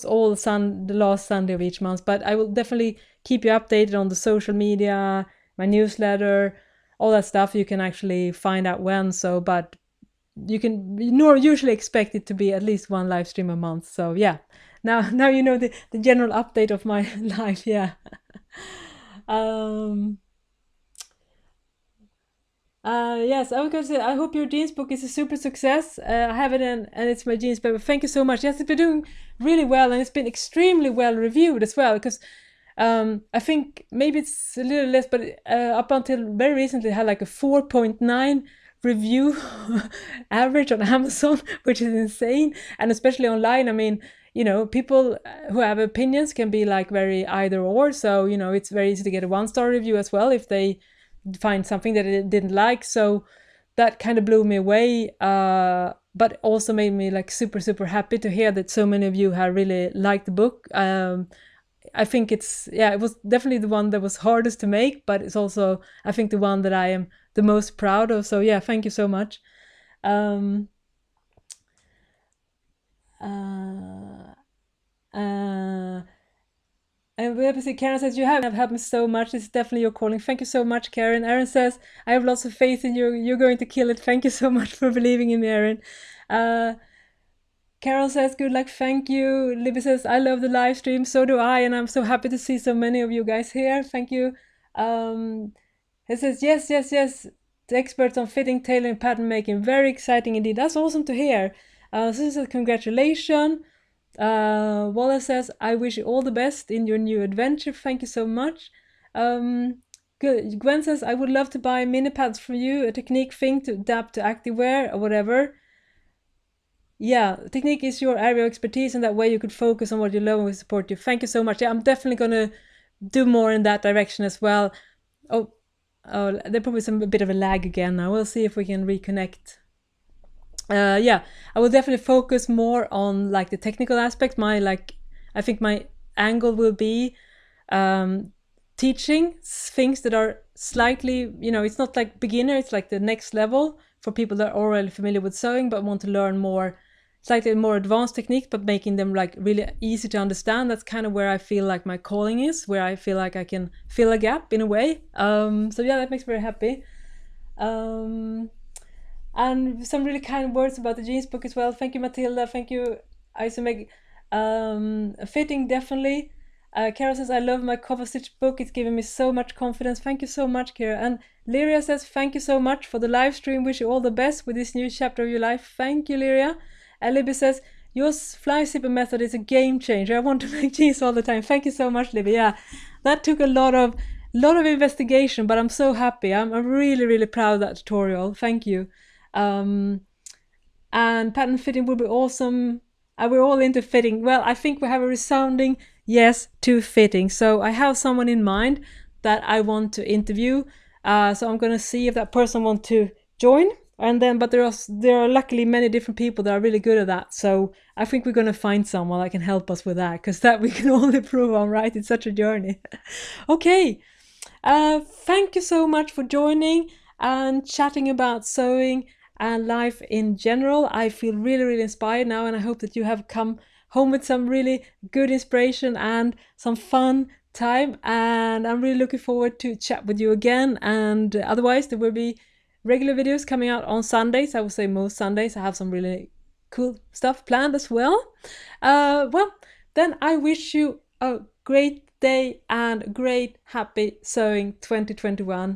all the last Sunday of each month, but I will definitely keep you updated on the social media, my newsletter, all that stuff. You can actually find out when. So, but you can usually expect it to be at least one live stream a month. So yeah, now you know the general update of my life. Yeah. Yes, I was going to say, I hope your jeans book is a super success. I have it and it's my jeans paper. Thank you so much. Yes, it's been doing really well, and it's been extremely well reviewed as well, because I think maybe it's a little less, but up until very recently it had like a 4.9 review average on Amazon, which is insane. And especially online, I mean, you know, people who have opinions can be like very either or. So, you know, it's very easy to get a 1-star review as well if they find something that they didn't like. So that kind of blew me away, but also made me like super happy to hear that so many of you have really liked the book. I think it was definitely the one that was hardest to make, but it's also, I think, the one that I am the most proud of. So yeah, thank you so much. And we have to see, Karen says, you have helped me so much. It's definitely your calling. Thank you so much, Karen. Aaron says, I have lots of faith in you. You're going to kill it. Thank you so much for believing in me, Aaron. Carol says, good luck. Thank you. Libby says, I love the live stream. So do I. And I'm so happy to see so many of you guys here. Thank you. It says, yes. The experts on fitting, tailoring, pattern making. Very exciting indeed. That's awesome to hear. So this is a congratulations. Wallace says, I wish you all the best in your new adventure. Thank you so much. Good. Gwen says, I would love to buy mini pads from you, a technique thing to adapt to activewear or whatever. Yeah, technique is your area of expertise, and that way you could focus on what you love and we support you. Thank you so much. Yeah, I'm definitely going to do more in that direction as well. Oh, there's probably a bit of a lag again now. We'll see if we can reconnect. Yeah, I will definitely focus more on like the technical aspect. I think my angle will be teaching things that are slightly, you know, it's not like beginner, it's like the next level for people that are already familiar with sewing but want to learn more, slightly more advanced techniques, but making them like really easy to understand. That's kind of where I feel like my calling is, where I feel like I can fill a gap in a way. So yeah, that makes me very happy. And some really kind words about the jeans book as well. Thank you, Matilda. Thank you, Isomeg. Fitting, definitely. Kara says, I love my cover stitch book. It's giving me so much confidence. Thank you so much, Kara. And Lyria says, thank you so much for the live stream. Wish you all the best with this new chapter of your life. Thank you, Lyria. And Libby says, your fly zipper method is a game changer. I want to make jeans all the time. Thank you so much, Libby. Yeah, that took a lot of investigation, but I'm so happy. I'm really proud of that tutorial. Thank you. And pattern fitting will be awesome. We're all into fitting. Well, I think we have a resounding yes to fitting. So I have someone in mind that I want to interview. So I'm going to see if that person wants to join. And then, but there are luckily many different people that are really good at that. So I think we're going to find someone that can help us with that, because that we can all improve on, right? It's such a journey. Okay. Thank you so much for joining and chatting about sewing and life in general. I feel really inspired now, and I hope that you have come home with some really good inspiration and some fun time. And I'm really looking forward to chat with you again. And otherwise, there will be regular videos coming out on Sundays. I would say most Sundays. I have some really cool stuff planned as well. Well, then I wish you a great day and great happy sewing 2021.